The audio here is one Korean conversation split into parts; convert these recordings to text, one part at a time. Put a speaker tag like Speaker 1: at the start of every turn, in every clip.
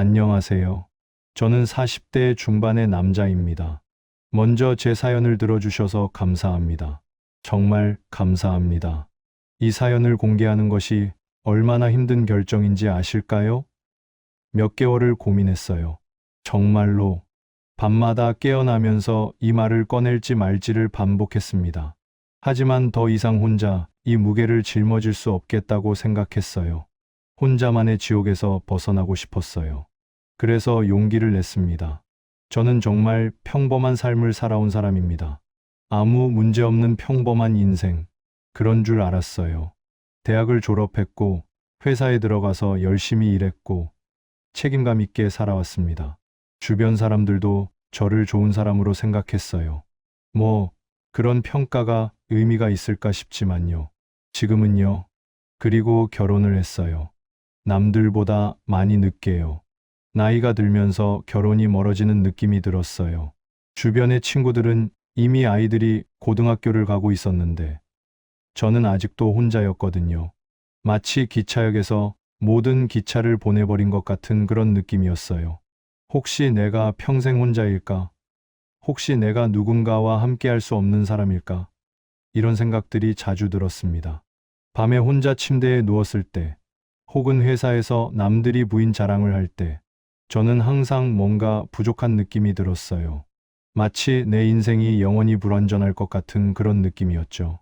Speaker 1: 안녕하세요. 저는 40대 중반의 남자입니다. 먼저 제 사연을 들어주셔서 감사합니다. 정말 감사합니다. 이 사연을 공개하는 것이 얼마나 힘든 결정인지 아실까요? 몇 개월을 고민했어요. 정말로 밤마다 깨어나면서 이 말을 꺼낼지 말지를 반복했습니다. 하지만 더 이상 혼자 이 무게를 짊어질 수 없겠다고 생각했어요. 혼자만의 지옥에서 벗어나고 싶었어요. 그래서 용기를 냈습니다. 저는 정말 평범한 삶을 살아온 사람입니다. 아무 문제 없는 평범한 인생. 그런 줄 알았어요. 대학을 졸업했고, 회사에 들어가서 열심히 일했고, 책임감 있게 살아왔습니다. 주변 사람들도 저를 좋은 사람으로 생각했어요. 뭐, 그런 평가가 의미가 있을까 싶지만요. 지금은요. 그리고 결혼을 했어요. 남들보다 많이 늦게요. 나이가 들면서 결혼이 멀어지는 느낌이 들었어요. 주변의 친구들은 이미 아이들이 고등학교를 가고 있었는데, 저는 아직도 혼자였거든요. 마치 기차역에서 모든 기차를 보내버린 것 같은 그런 느낌이었어요. 혹시 내가 평생 혼자일까? 혹시 내가 누군가와 함께 할 수 없는 사람일까? 이런 생각들이 자주 들었습니다. 밤에 혼자 침대에 누웠을 때, 혹은 회사에서 남들이 부인 자랑을 할 때, 저는 항상 뭔가 부족한 느낌이 들었어요. 마치 내 인생이 영원히 불완전할 것 같은 그런 느낌이었죠.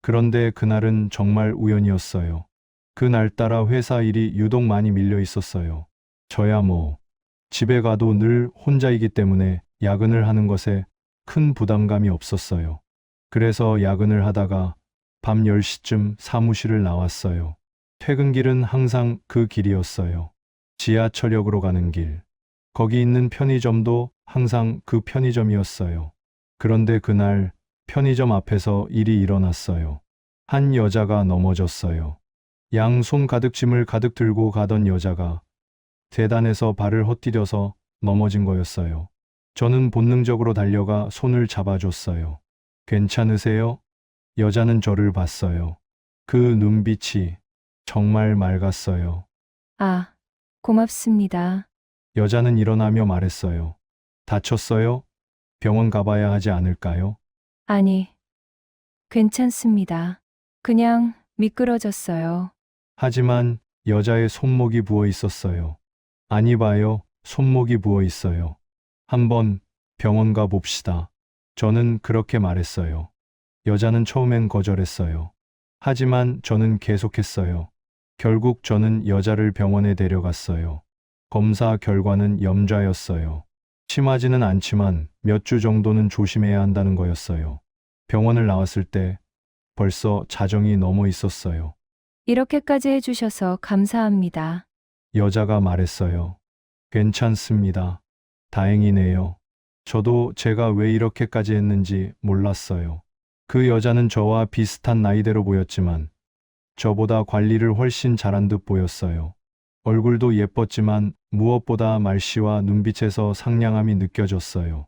Speaker 1: 그런데 그날은 정말 우연이었어요. 그날따라 회사 일이 유독 많이 밀려 있었어요. 저야 뭐, 집에 가도 늘 혼자이기 때문에 야근을 하는 것에 큰 부담감이 없었어요. 그래서 야근을 하다가 밤 10시쯤 사무실을 나왔어요. 퇴근길은 항상 그 길이었어요. 지하철역으로 가는 길. 거기 있는 편의점도 항상 그 편의점이었어요. 그런데 그날 편의점 앞에서 일이 일어났어요. 한 여자가 넘어졌어요. 양손 가득 짐을 가득 들고 가던 여자가 계단에서 발을 헛디뎌서 넘어진 거였어요. 저는 본능적으로 달려가 손을 잡아줬어요. 괜찮으세요? 여자는 저를 봤어요. 그 눈빛이 정말 맑았어요.
Speaker 2: 아, 고맙습니다.
Speaker 1: 여자는 일어나며 말했어요. 다쳤어요? 병원 가봐야 하지 않을까요?
Speaker 2: 아니, 괜찮습니다. 그냥 미끄러졌어요.
Speaker 1: 하지만 여자의 손목이 부어 있었어요. 아니 봐요, 손목이 부어 있어요. 한번 병원 가 봅시다. 저는 그렇게 말했어요. 여자는 처음엔 거절했어요. 하지만 저는 계속했어요. 결국 저는 여자를 병원에 데려갔어요. 검사 결과는 염좌였어요. 심하지는 않지만 몇 주 정도는 조심해야 한다는 거였어요. 병원을 나왔을 때 벌써 자정이 넘어 있었어요.
Speaker 2: 이렇게까지 해주셔서 감사합니다.
Speaker 1: 여자가 말했어요. 괜찮습니다. 다행이네요. 저도 제가 왜 이렇게까지 했는지 몰랐어요. 그 여자는 저와 비슷한 나이대로 보였지만 저보다 관리를 훨씬 잘한 듯 보였어요. 얼굴도 예뻤지만 무엇보다 말씨와 눈빛에서 상냥함이 느껴졌어요.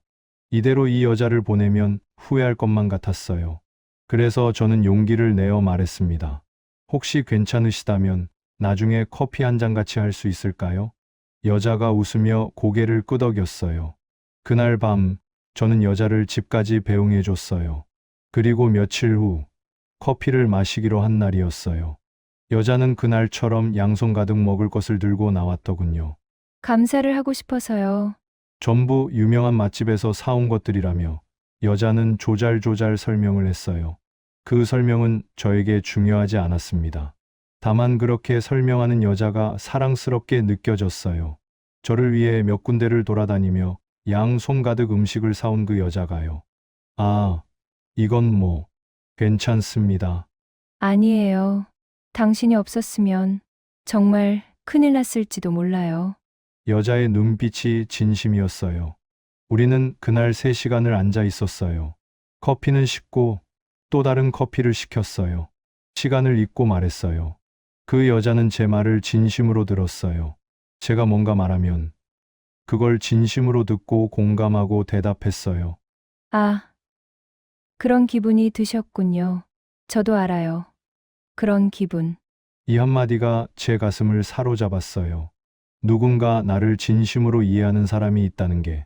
Speaker 1: 이대로 이 여자를 보내면 후회할 것만 같았어요. 그래서 저는 용기를 내어 말했습니다. 혹시 괜찮으시다면 나중에 커피 한 잔 같이 할 수 있을까요? 여자가 웃으며 고개를 끄덕였어요. 그날 밤 저는 여자를 집까지 배웅해 줬어요. 그리고 며칠 후 커피를 마시기로 한 날이었어요. 여자는 그날처럼 양손 가득 먹을 것을 들고 나왔더군요.
Speaker 2: 감사를 하고 싶어서요.
Speaker 1: 전부 유명한 맛집에서 사온 것들이라며 여자는 조잘조잘 설명을 했어요. 그 설명은 저에게 중요하지 않았습니다. 다만 그렇게 설명하는 여자가 사랑스럽게 느껴졌어요. 저를 위해 몇 군데를 돌아다니며 양손 가득 음식을 사온 그 여자가요. 아, 이건 뭐, 괜찮습니다.
Speaker 2: 아니에요. 당신이 없었으면 정말 큰일 났을지도 몰라요.
Speaker 1: 여자의 눈빛이 진심이었어요. 우리는 그날 3시간을 앉아 있었어요. 커피는 식고 또 다른 커피를 시켰어요. 시간을 잊고 말했어요. 그 여자는 제 말을 진심으로 들었어요. 제가 뭔가 말하면 그걸 진심으로 듣고 공감하고 대답했어요.
Speaker 2: 아, 그런 기분이 드셨군요. 저도 알아요. 그런 기분.
Speaker 1: 이 한마디가 제 가슴을 사로잡았어요. 누군가 나를 진심으로 이해하는 사람이 있다는 게,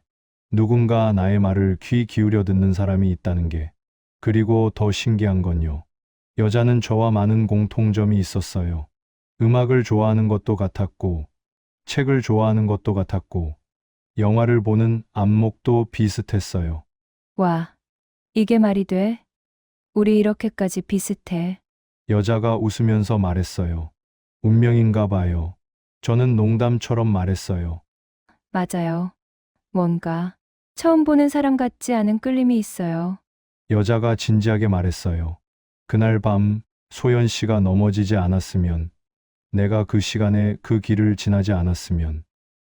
Speaker 1: 누군가 나의 말을 귀 기울여 듣는 사람이 있다는 게, 그리고 더 신기한 건요. 여자는 저와 많은 공통점이 있었어요. 음악을 좋아하는 것도 같았고, 책을 좋아하는 것도 같았고, 영화를 보는 안목도 비슷했어요.
Speaker 2: 와, 이게 말이 돼? 우리 이렇게까지 비슷해.
Speaker 1: 여자가 웃으면서 말했어요. 운명인가 봐요. 저는 농담처럼 말했어요.
Speaker 2: 맞아요. 뭔가 처음 보는 사람 같지 않은 끌림이 있어요.
Speaker 1: 여자가 진지하게 말했어요. 그날 밤 소연 씨가 넘어지지 않았으면, 내가 그 시간에 그 길을 지나지 않았으면,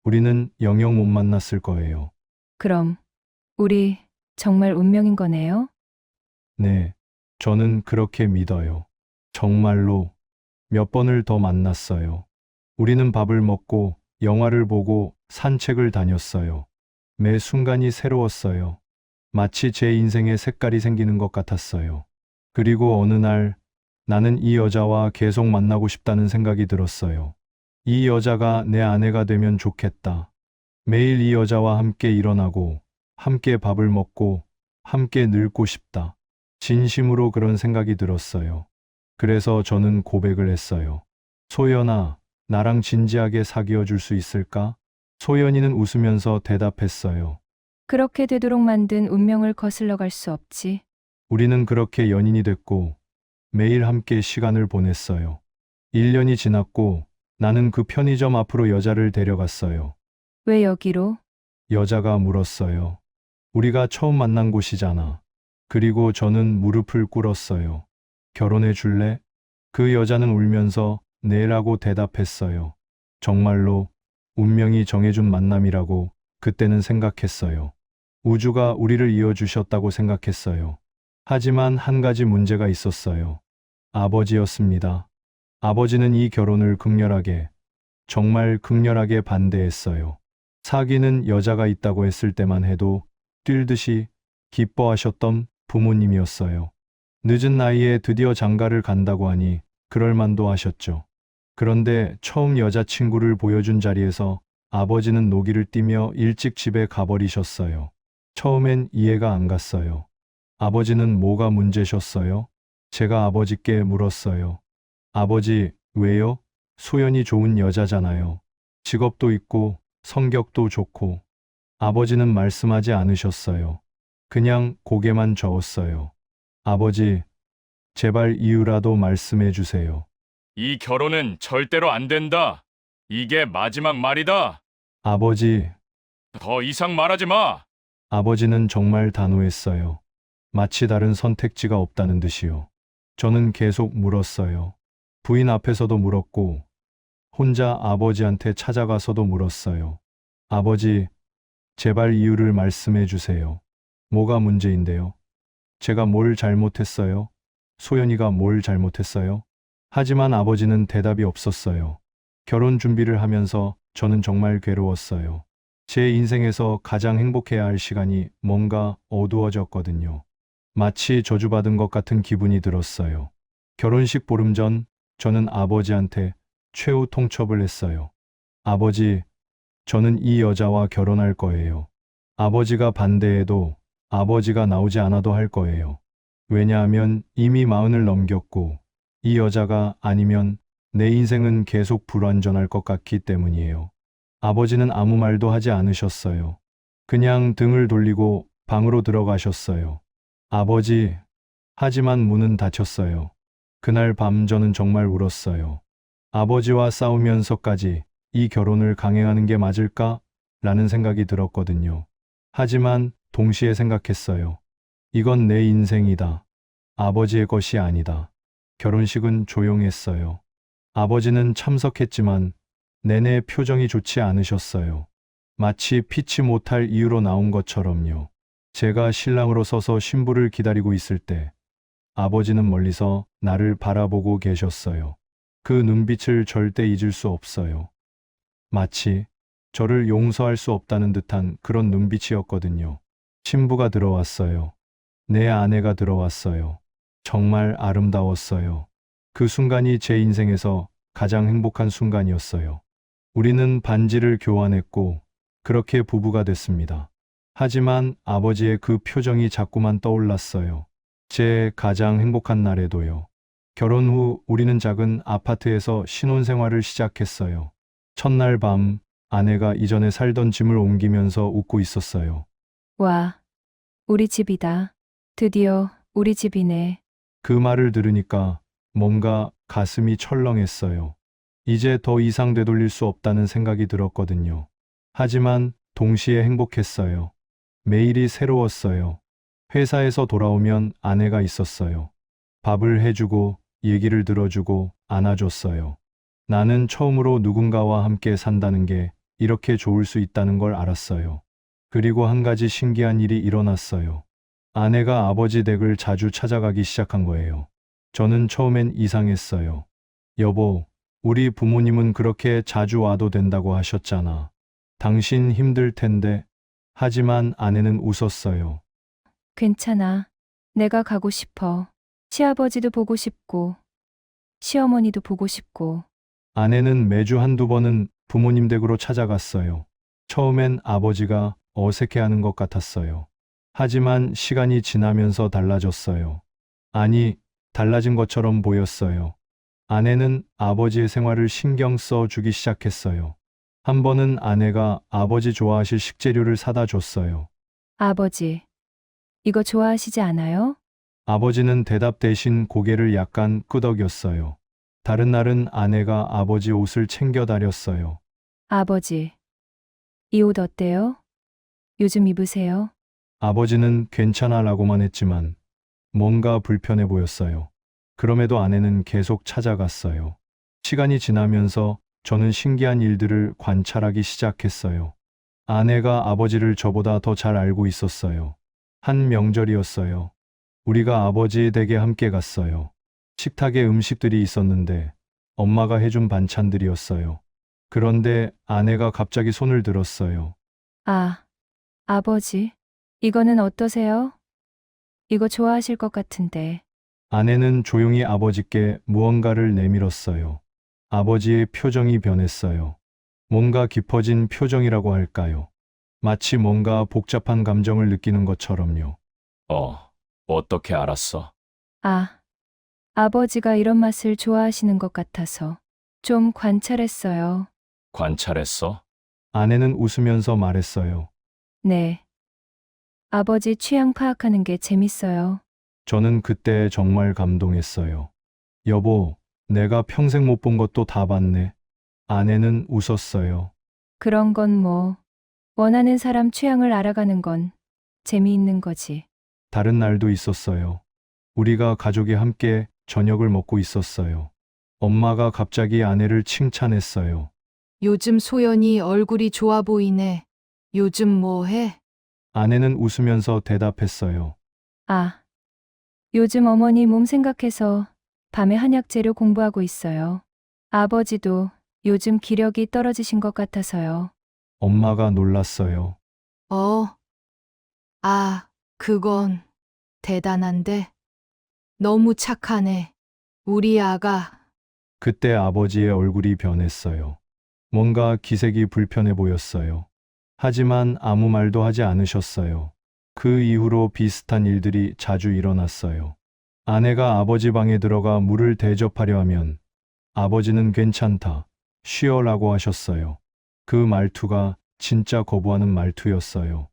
Speaker 1: 우리는 영영 못 만났을 거예요.
Speaker 2: 그럼 우리 정말 운명인 거네요?
Speaker 1: 네, 저는 그렇게 믿어요. 정말로 몇 번을 더 만났어요. 우리는 밥을 먹고 영화를 보고 산책을 다녔어요. 매 순간이 새로웠어요. 마치 제 인생에 색깔이 생기는 것 같았어요. 그리고 어느 날 나는 이 여자와 계속 만나고 싶다는 생각이 들었어요. 이 여자가 내 아내가 되면 좋겠다. 매일 이 여자와 함께 일어나고, 함께 밥을 먹고, 함께 늙고 싶다. 진심으로 그런 생각이 들었어요. 그래서 저는 고백을 했어요. 소연아, 나랑 진지하게 사귀어 줄 수 있을까? 소연이는 웃으면서 대답했어요.
Speaker 2: 그렇게 되도록 만든 운명을 거슬러 갈 수 없지.
Speaker 1: 우리는 그렇게 연인이 됐고, 매일 함께 시간을 보냈어요. 1년이 지났고, 나는 그 편의점 앞으로 여자를 데려갔어요.
Speaker 2: 왜 여기로?
Speaker 1: 여자가 물었어요. 우리가 처음 만난 곳이잖아. 그리고 저는 무릎을 꿇었어요. 결혼해 줄래? 그 여자는 울면서 네라고 대답했어요. 정말로 운명이 정해준 만남이라고 그때는 생각했어요. 우주가 우리를 이어주셨다고 생각했어요. 하지만 한 가지 문제가 있었어요. 아버지였습니다. 아버지는 이 결혼을 극렬하게, 정말 극렬하게 반대했어요. 사귀는 여자가 있다고 했을 때만 해도 뛸듯이 기뻐하셨던 부모님이었어요. 늦은 나이에 드디어 장가를 간다고 하니 그럴만도 하셨죠. 그런데 처음 여자친구를 보여준 자리에서 아버지는 노기를 띠며 일찍 집에 가버리셨어요. 처음엔 이해가 안 갔어요. 아버지는 뭐가 문제셨어요? 제가 아버지께 물었어요. 아버지, 왜요? 소연이 좋은 여자잖아요. 직업도 있고 성격도 좋고. 아버지는 말씀하지 않으셨어요. 그냥 고개만 저었어요. 아버지, 제발 이유라도 말씀해 주세요.
Speaker 3: 이 결혼은 절대로 안 된다. 이게 마지막 말이다.
Speaker 1: 아버지,
Speaker 3: 더 이상 말하지 마.
Speaker 1: 아버지는 정말 단호했어요. 마치 다른 선택지가 없다는 듯이요. 저는 계속 물었어요. 부인 앞에서도 물었고, 혼자 아버지한테 찾아가서도 물었어요. 아버지, 제발 이유를 말씀해 주세요. 뭐가 문제인데요? 제가 뭘 잘못했어요? 소연이가 뭘 잘못했어요? 하지만 아버지는 대답이 없었어요. 결혼 준비를 하면서 저는 정말 괴로웠어요. 제 인생에서 가장 행복해야 할 시간이 뭔가 어두워졌거든요. 마치 저주받은 것 같은 기분이 들었어요. 결혼식 보름 전 저는 아버지한테 최후 통첩을 했어요. 아버지, 저는 이 여자와 결혼할 거예요. 아버지가 반대해도 아버지가 나오지 않아도 할 거예요. 왜냐하면 이미 40을 넘겼고 이 여자가 아니면 내 인생은 계속 불완전할 것 같기 때문이에요. 아버지는 아무 말도 하지 않으셨어요. 그냥 등을 돌리고 방으로 들어가셨어요. 아버지, 하지만 문은 닫혔어요. 그날 밤 저는 정말 울었어요. 아버지와 싸우면서까지 이 결혼을 강행하는 게 맞을까? 라는 생각이 들었거든요. 하지만 동시에 생각했어요. 이건 내 인생이다. 아버지의 것이 아니다. 결혼식은 조용했어요. 아버지는 참석했지만 내내 표정이 좋지 않으셨어요. 마치 피치 못할 이유로 나온 것처럼요. 제가 신랑으로 서서 신부를 기다리고 있을 때 아버지는 멀리서 나를 바라보고 계셨어요. 그 눈빛을 절대 잊을 수 없어요. 마치 저를 용서할 수 없다는 듯한 그런 눈빛이었거든요. 신부가 들어왔어요. 내 아내가 들어왔어요. 정말 아름다웠어요. 그 순간이 제 인생에서 가장 행복한 순간이었어요. 우리는 반지를 교환했고 그렇게 부부가 됐습니다. 하지만 아버지의 그 표정이 자꾸만 떠올랐어요. 제 가장 행복한 날에도요. 결혼 후 우리는 작은 아파트에서 신혼생활을 시작했어요. 첫날 밤 아내가 이전에 살던 짐을 옮기면서 웃고 있었어요.
Speaker 2: 와, 우리 집이다. 드디어 우리 집이네.
Speaker 1: 그 말을 들으니까 뭔가 가슴이 철렁했어요. 이제 더 이상 되돌릴 수 없다는 생각이 들었거든요. 하지만 동시에 행복했어요. 매일이 새로웠어요. 회사에서 돌아오면 아내가 있었어요. 밥을 해주고 얘기를 들어주고 안아줬어요. 나는 처음으로 누군가와 함께 산다는 게 이렇게 좋을 수 있다는 걸 알았어요. 그리고 한 가지 신기한 일이 일어났어요. 아내가 아버지 댁을 자주 찾아가기 시작한 거예요. 저는 처음엔 이상했어요. 여보, 우리 부모님은 그렇게 자주 와도 된다고 하셨잖아. 당신 힘들 텐데. 하지만 아내는 웃었어요.
Speaker 2: 괜찮아. 내가 가고 싶어. 시아버지도 보고 싶고, 시어머니도 보고 싶고.
Speaker 1: 아내는 매주 한두 번은 부모님 댁으로 찾아갔어요. 처음엔 아버지가 어색해하는 것 같았어요. 하지만 시간이 지나면서 달라졌어요. 아니, 달라진 것처럼 보였어요. 아내는 아버지의 생활을 신경 써 주기 시작했어요. 한 번은 아내가 아버지 좋아하실 식재료를 사다 줬어요.
Speaker 2: 아버지, 이거 좋아하시지 않아요?
Speaker 1: 아버지는 대답 대신 고개를 약간 끄덕였어요. 다른 날은 아내가 아버지 옷을 챙겨 다녔어요.
Speaker 2: 아버지, 이 옷 어때요? 요즘 입으세요?
Speaker 1: 아버지는 괜찮아 라고만 했지만 뭔가 불편해 보였어요. 그럼에도 아내는 계속 찾아갔어요. 시간이 지나면서 저는 신기한 일들을 관찰하기 시작했어요. 아내가 아버지를 저보다 더 잘 알고 있었어요. 한 명절이었어요. 우리가 아버지 댁에 함께 갔어요. 식탁에 음식들이 있었는데 엄마가 해준 반찬들이었어요. 그런데 아내가 갑자기 손을 들었어요.
Speaker 2: 아, 아버지, 이거는 어떠세요? 이거 좋아하실 것 같은데.
Speaker 1: 아내는 조용히 아버지께 무언가를 내밀었어요. 아버지의 표정이 변했어요. 뭔가 깊어진 표정이라고 할까요? 마치 뭔가 복잡한 감정을 느끼는 것처럼요.
Speaker 3: 어떻게 알았어?
Speaker 2: 아, 아버지가 이런 맛을 좋아하시는 것 같아서 좀 관찰했어요.
Speaker 3: 관찰했어?
Speaker 1: 아내는 웃으면서 말했어요.
Speaker 2: 네. 아버지 취향 파악하는 게 재밌어요.
Speaker 1: 저는 그때 정말 감동했어요. 여보, 내가 평생 못 본 것도 다 봤네. 아내는 웃었어요.
Speaker 2: 그런 건 뭐, 원하는 사람 취향을 알아가는 건 재미있는 거지.
Speaker 1: 다른 날도 있었어요. 우리가 가족이 함께 저녁을 먹고 있었어요. 엄마가 갑자기 아내를 칭찬했어요.
Speaker 4: 요즘 소연이 얼굴이 좋아 보이네. 요즘 뭐 해?
Speaker 1: 아내는 웃으면서 대답했어요.
Speaker 2: 아, 요즘 어머니 몸 생각해서 밤에 한약 재료 공부하고 있어요. 아버지도 요즘 기력이 떨어지신 것 같아서요.
Speaker 1: 엄마가 놀랐어요.
Speaker 4: 어, 그건 대단한데. 너무 착하네. 우리 아가.
Speaker 1: 그때 아버지의 얼굴이 변했어요. 뭔가 기색이 불편해 보였어요. 하지만 아무 말도 하지 않으셨어요. 그 이후로 비슷한 일들이 자주 일어났어요. 아내가 아버지 방에 들어가 물을 대접하려 하면 아버지는 괜찮다, 쉬어라고 하셨어요. 그 말투가 진짜 거부하는 말투였어요.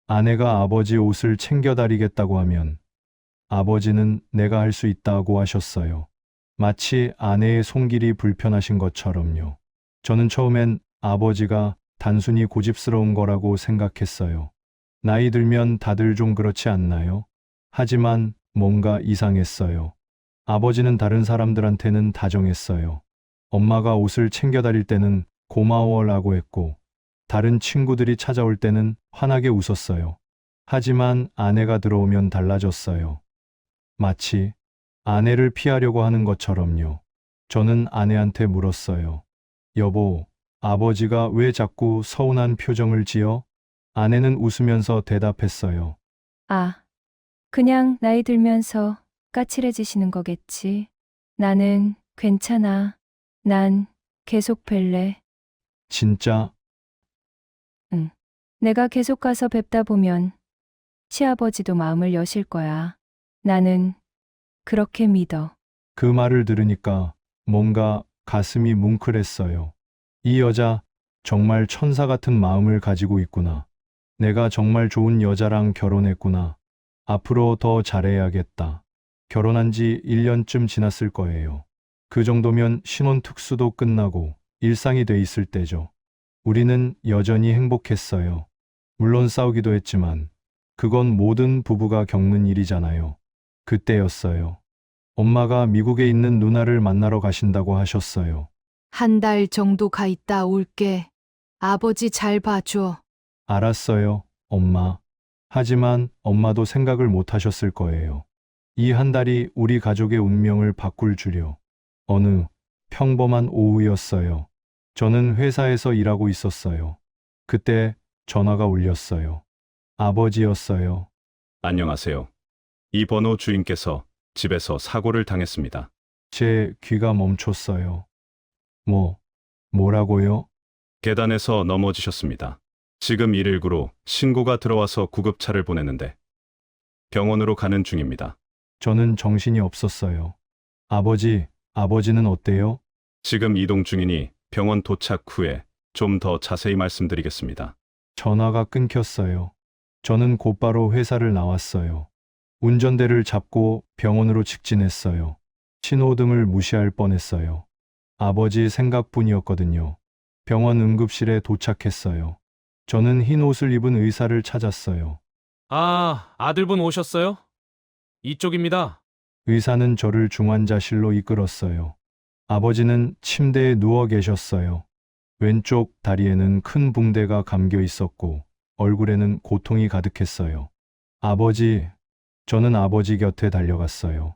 Speaker 1: 아내가 아버지 옷을 챙겨 다리겠다고 하면 아버지는 내가 할 수 있다고 하셨어요. 마치 아내의 손길이 불편하신 것처럼요. 저는 처음엔 아버지가 단순히 고집스러운 거라고 생각했어요. 나이 들면 다들 좀 그렇지 않나요? 하지만 뭔가 이상했어요. 아버지는 다른 사람들한테는 다정했어요. 엄마가 옷을 챙겨 다릴 때는 고마워라고 했고, 다른 친구들이 찾아올 때는 환하게 웃었어요. 하지만 아내가 들어오면 달라졌어요. 마치 아내를 피하려고 하는 것처럼요. 저는 아내한테 물었어요. 여보, 아버지가 왜 자꾸 서운한 표정을 지어? 아내는 웃으면서 대답했어요.
Speaker 2: 아, 그냥 나이 들면서 까칠해지시는 거겠지. 나는 괜찮아. 난 계속 뵐래.
Speaker 1: 진짜?
Speaker 2: 내가 계속 가서 뵙다 보면 시아버지도 마음을 여실 거야. 나는 그렇게 믿어.
Speaker 1: 그 말을 들으니까 뭔가 가슴이 뭉클했어요. 이 여자 정말 천사 같은 마음을 가지고 있구나. 내가 정말 좋은 여자랑 결혼했구나. 앞으로 더 잘해야겠다. 결혼한 지 1년쯤 지났을 거예요. 그 정도면 신혼 특수도 끝나고 일상이 돼 있을 때죠. 우리는 여전히 행복했어요. 물론 싸우기도 했지만 그건 모든 부부가 겪는 일이잖아요. 그때였어요. 엄마가 미국에 있는 누나를 만나러 가신다고 하셨어요.
Speaker 4: 한 달 정도 가 있다 올게. 아버지 잘 봐줘.
Speaker 1: 알았어요, 엄마. 하지만 엄마도 생각을 못 하셨을 거예요. 이 한 달이 우리 가족의 운명을 바꿀 줄요. 어느 평범한 오후였어요. 저는 회사에서 일하고 있었어요. 그때 전화가 울렸어요. 아버지였어요.
Speaker 5: 안녕하세요. 이 번호 주인께서 집에서 사고를 당했습니다.
Speaker 1: 제 귀가 멈췄어요. 뭐라고요?
Speaker 5: 계단에서 넘어지셨습니다. 지금 119로 신고가 들어와서 구급차를 보냈는데 병원으로 가는 중입니다.
Speaker 1: 저는 정신이 없었어요. 아버지는 어때요?
Speaker 5: 지금 이동 중이니 병원 도착 후에 좀 더 자세히 말씀드리겠습니다.
Speaker 1: 전화가 끊겼어요. 저는 곧바로 회사를 나왔어요. 운전대를 잡고 병원으로 직진했어요. 신호등을 무시할 뻔했어요. 아버지 생각뿐이었거든요. 병원 응급실에 도착했어요. 저는 흰 옷을 입은 의사를 찾았어요.
Speaker 6: 아, 아들분 오셨어요? 이쪽입니다.
Speaker 1: 의사는 저를 중환자실로 이끌었어요. 아버지는 침대에 누워 계셨어요. 왼쪽 다리에는 큰 붕대가 감겨 있었고 얼굴에는 고통이 가득했어요. 저는 아버지 곁에 달려갔어요.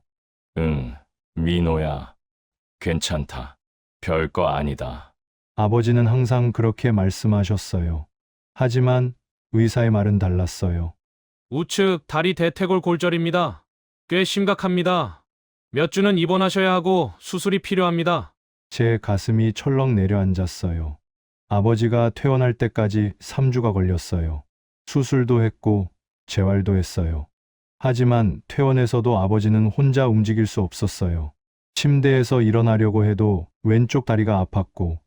Speaker 3: 응, 민호야. 괜찮다. 별거 아니다.
Speaker 1: 아버지는 항상 그렇게 말씀하셨어요. 하지만 의사의 말은 달랐어요.
Speaker 6: 우측 다리 대퇴골 골절입니다. 꽤 심각합니다. 몇 주는 입원하셔야 하고 수술이 필요합니다.
Speaker 1: 제 가슴이 철렁 내려앉았어요. 아버지가 퇴원할 때까지 3주가 걸렸어요. 수술도 했고 재활도 했어요. 하지만 퇴원해서도 아버지는 혼자 움직일 수 없었어요. 침대에서 일어나려고 해도 왼쪽 다리가 아팠고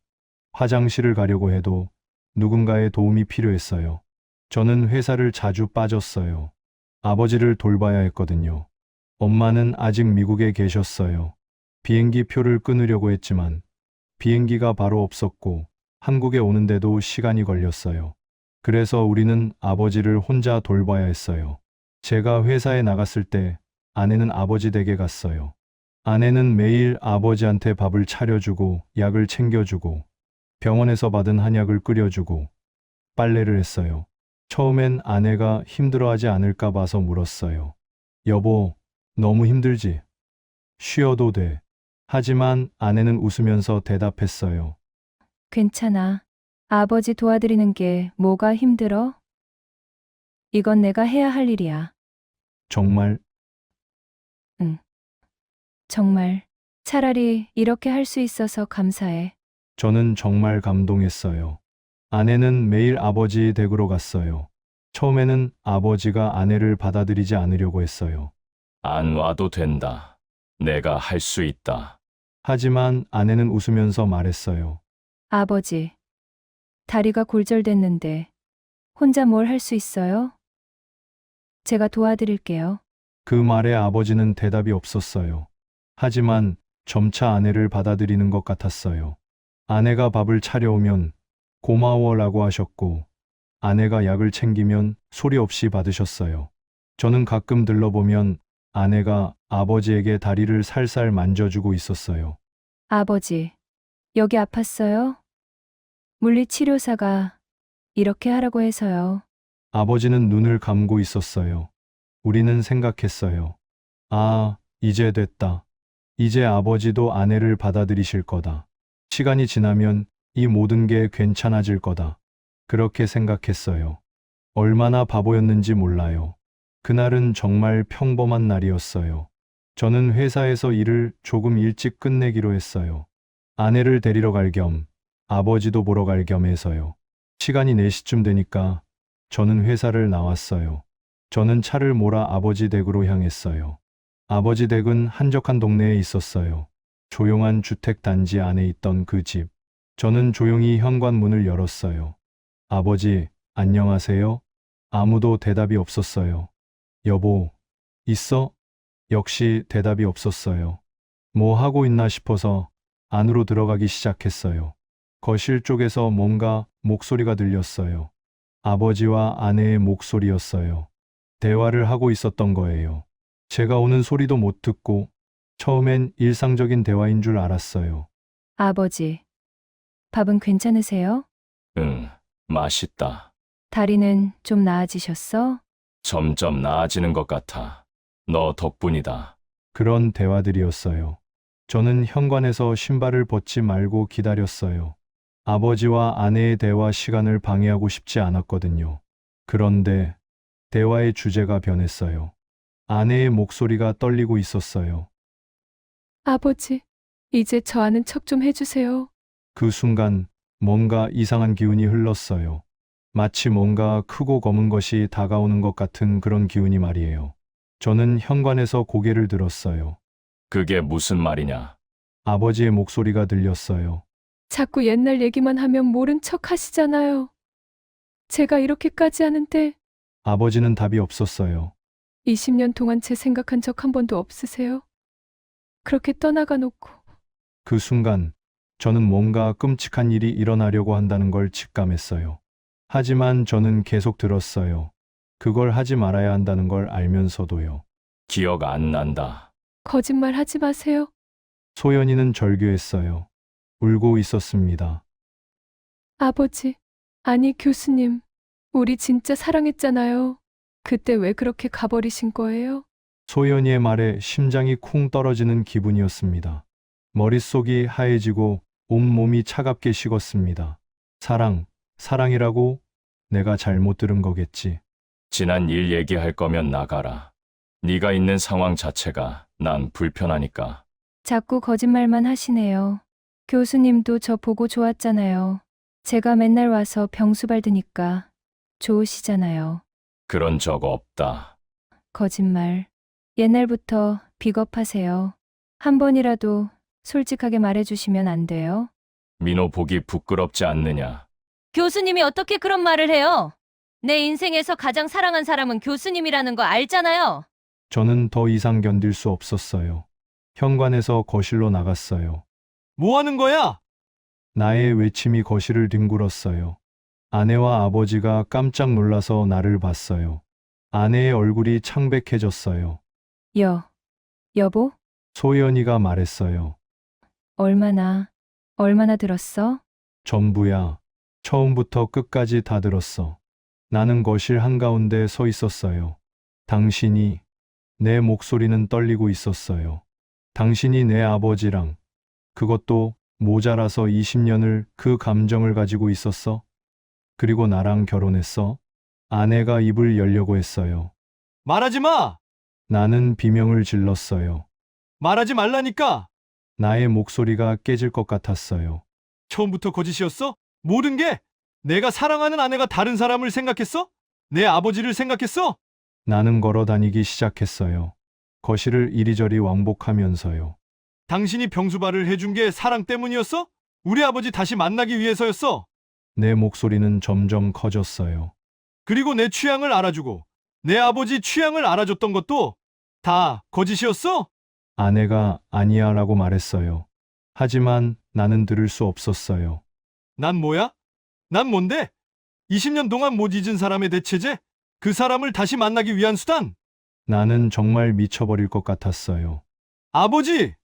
Speaker 1: 화장실을 가려고 해도 누군가의 도움이 필요했어요. 저는 회사를 자주 빠졌어요. 아버지를 돌봐야 했거든요. 엄마는 아직 미국에 계셨어요. 비행기 표를 끊으려고 했지만 비행기가 바로 없었고 한국에 오는데도 시간이 걸렸어요. 그래서 우리는 아버지를 혼자 돌봐야 했어요. 제가 회사에 나갔을 때 아내는 아버지 댁에 갔어요. 아내는 매일 아버지한테 밥을 차려주고 약을 챙겨주고 병원에서 받은 한약을 끓여주고 빨래를 했어요. 처음엔 아내가 힘들어하지 않을까 봐서 물었어요. 여보, 너무 힘들지? 쉬어도 돼. 하지만 아내는 웃으면서 대답했어요.
Speaker 2: 괜찮아. 아버지 도와드리는 게 뭐가 힘들어? 이건 내가 해야 할 일이야.
Speaker 1: 정말?
Speaker 2: 정말. 차라리 이렇게 할 수 있어서 감사해.
Speaker 1: 저는 정말 감동했어요. 아내는 매일 아버지 댁으로 갔어요. 처음에는 아버지가 아내를 받아들이지 않으려고 했어요.
Speaker 3: 안 와도 된다. 내가 할 수 있다.
Speaker 1: 하지만 아내는 웃으면서 말했어요.
Speaker 2: 아버지, 다리가 골절됐는데 혼자 뭘 할 수 있어요? 제가 도와드릴게요.
Speaker 1: 그 말에 아버지는 대답이 없었어요. 하지만 점차 아내를 받아들이는 것 같았어요. 아내가 밥을 차려오면 고마워라고 하셨고, 아내가 약을 챙기면 소리 없이 받으셨어요. 저는 가끔 들러보면 아내가 아버지에게 다리를 살살 만져주고 있었어요.
Speaker 2: 아버지, 여기 아팠어요? 물리치료사가 이렇게 하라고 해서요.
Speaker 1: 아버지는 눈을 감고 있었어요. 우리는 생각했어요. 아, 이제 됐다. 이제 아버지도 아내를 받아들이실 거다. 시간이 지나면 이 모든 게 괜찮아질 거다. 그렇게 생각했어요. 얼마나 바보였는지 몰라요. 그날은 정말 평범한 날이었어요. 저는 회사에서 일을 조금 일찍 끝내기로 했어요. 아내를 데리러 갈 겸 아버지도 보러 갈 겸해서요. 시간이 4시쯤 되니까 저는 회사를 나왔어요. 저는 차를 몰아 아버지 댁으로 향했어요. 아버지 댁은 한적한 동네에 있었어요. 조용한 주택 단지 안에 있던 그 집. 저는 조용히 현관문을 열었어요. 아버지, 안녕하세요? 아무도 대답이 없었어요. 여보, 있어? 역시 대답이 없었어요. 뭐 하고 있나 싶어서 안으로 들어가기 시작했어요. 거실 쪽에서 뭔가 목소리가 들렸어요. 아버지와 아내의 목소리였어요. 대화를 하고 있었던 거예요. 제가 오는 소리도 못 듣고 처음엔 일상적인 대화인 줄 알았어요.
Speaker 2: 아버지, 밥은 괜찮으세요?
Speaker 3: 응, 맛있다.
Speaker 2: 다리는 좀 나아지셨어?
Speaker 3: 점점 나아지는 것 같아. 너 덕분이다.
Speaker 1: 그런 대화들이었어요. 저는 현관에서 신발을 벗지 말고 기다렸어요. 아버지와 아내의 대화 시간을 방해하고 싶지 않았거든요. 그런데 대화의 주제가 변했어요. 아내의 목소리가 떨리고 있었어요.
Speaker 2: 아버지, 이제 저 아는 척 좀 해주세요.
Speaker 1: 그 순간 뭔가 이상한 기운이 흘렀어요. 마치 뭔가 크고 검은 것이 다가오는 것 같은 그런 기운이 말이에요. 저는 현관에서 고개를 들었어요.
Speaker 3: 그게 무슨 말이냐?
Speaker 1: 아버지의 목소리가 들렸어요.
Speaker 2: 자꾸 옛날 얘기만 하면 모른 척 하시잖아요. 제가 이렇게까지 하는데
Speaker 1: 아버지는 답이 없었어요.
Speaker 2: 20년 동안 제 생각한 적 한 번도 없으세요? 그렇게 떠나가 놓고
Speaker 1: 그 순간 저는 뭔가 끔찍한 일이 일어나려고 한다는 걸 직감했어요. 하지만 저는 계속 들었어요. 그걸 하지 말아야 한다는 걸 알면서도요.
Speaker 3: 기억 안 난다.
Speaker 2: 거짓말 하지 마세요.
Speaker 1: 소연이는 절규했어요. 울고 있었습니다.
Speaker 2: 아버지, 아니 교수님, 우리 진짜 사랑했잖아요. 그때 왜 그렇게 가버리신 거예요?
Speaker 1: 소연이의 말에 심장이 쿵 떨어지는 기분이었습니다. 머릿속이 하얘지고 온몸이 차갑게 식었습니다. 사랑이라고? 내가 잘못 들은 거겠지.
Speaker 3: 지난 일 얘기할 거면 나가라. 네가 있는 상황 자체가 난 불편하니까.
Speaker 2: 자꾸 거짓말만 하시네요. 교수님도 저 보고 좋았잖아요. 제가 맨날 와서 병수 밟으니까 좋으시잖아요.
Speaker 3: 그런 적 없다.
Speaker 2: 거짓말. 옛날부터 비겁하세요. 한 번이라도 솔직하게 말해주시면 안 돼요?
Speaker 3: 민호 보기 부끄럽지 않느냐?
Speaker 7: 교수님이 어떻게 그런 말을 해요? 내 인생에서 가장 사랑한 사람은 교수님이라는 거 알잖아요.
Speaker 1: 저는 더 이상 견딜 수 없었어요. 현관에서 거실로 나갔어요. 뭐 하는 거야? 나의 외침이 거실을 뒹굴었어요. 아내와 아버지가 깜짝 놀라서 나를 봤어요. 아내의 얼굴이 창백해졌어요.
Speaker 2: 여보?
Speaker 1: 소연이가 말했어요.
Speaker 2: 얼마나 들었어?
Speaker 1: 전부야. 처음부터 끝까지 다 들었어. 나는 거실 한가운데 서 있었어요. 내 목소리는 떨리고 있었어요. 당신이 내 아버지랑, 그것도 모자라서 20년을 그 감정을 가지고 있었어? 그리고 나랑 결혼했어? 아내가 입을 열려고 했어요. 말하지 마! 나는 비명을 질렀어요. 말하지 말라니까! 나의 목소리가 깨질 것 같았어요. 처음부터 거짓이었어? 모든 게? 내가 사랑하는 아내가 다른 사람을 생각했어? 내 아버지를 생각했어? 나는 걸어 다니기 시작했어요. 거실을 이리저리 왕복하면서요. 당신이 병수발을 해준 게 사랑 때문이었어? 우리 아버지 다시 만나기 위해서였어? 내 목소리는 점점 커졌어요. 그리고 내 취향을 알아주고 내 아버지 취향을 알아줬던 것도 다 거짓이었어? 아내가 아니야 라고 말했어요. 하지만 나는 들을 수 없었어요. 난 뭐야? 난 뭔데? 20년 동안 못 잊은 사람의 대체제? 그 사람을 다시 만나기 위한 수단? 나는 정말 미쳐버릴 것 같았어요. 아버지!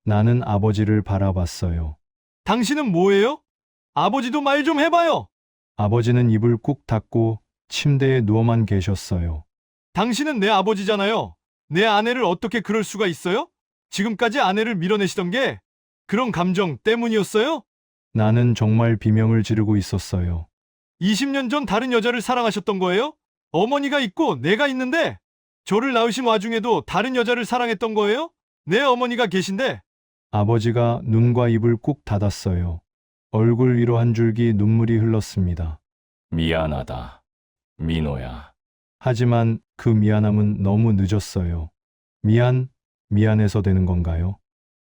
Speaker 1: 나는 아버지를 바라봤어요. 당신은 뭐예요? 아버지도 말 좀 해봐요. 아버지는 입을 꾹 닫고 침대에 누워만 계셨어요. 당신은 내 아버지잖아요. 내 아내를 어떻게 그럴 수가 있어요? 지금까지 아내를 밀어내시던 게 그런 감정 때문이었어요? 나는 정말 비명을 지르고 있었어요. 20년 전 다른 여자를 사랑하셨던 거예요? 어머니가 있고 내가 있는데 저를 낳으신 와중에도 다른 여자를 사랑했던 거예요? 내 어머니가 계신데. 아버지가 눈과 입을 꾹 닫았어요. 얼굴 위로 한 줄기 눈물이 흘렀습니다.
Speaker 3: 미안하다. 민호야.
Speaker 1: 하지만 그 미안함은 너무 늦었어요. 미안해서 되는 건가요?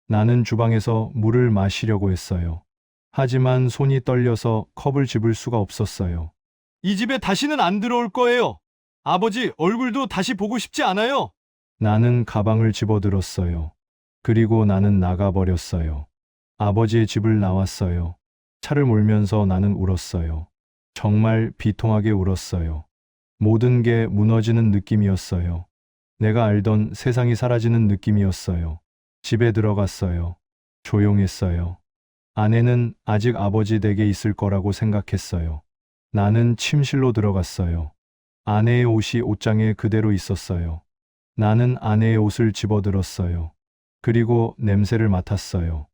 Speaker 1: 나는 주방에서 물을 마시려고 했어요. 하지만 손이 떨려서 컵을 집을 수가 없었어요. 이 집에 다시는 안 들어올 거예요. 아버지 얼굴도 다시 보고 싶지 않아요. 나는 가방을 집어들었어요. 그리고 나는 나가버렸어요. 아버지의 집을 나왔어요. 차를 몰면서 나는 울었어요. 정말 비통하게 울었어요. 모든 게 무너지는 느낌이었어요. 내가 알던 세상이 사라지는 느낌이었어요. 집에 들어갔어요. 조용했어요. 아내는 아직 아버지 댁에 있을 거라고 생각했어요. 나는 침실로 들어갔어요. 아내의 옷이 옷장에 그대로 있었어요. 나는 아내의 옷을 집어들었어요. 그리고 냄새를 맡았어요.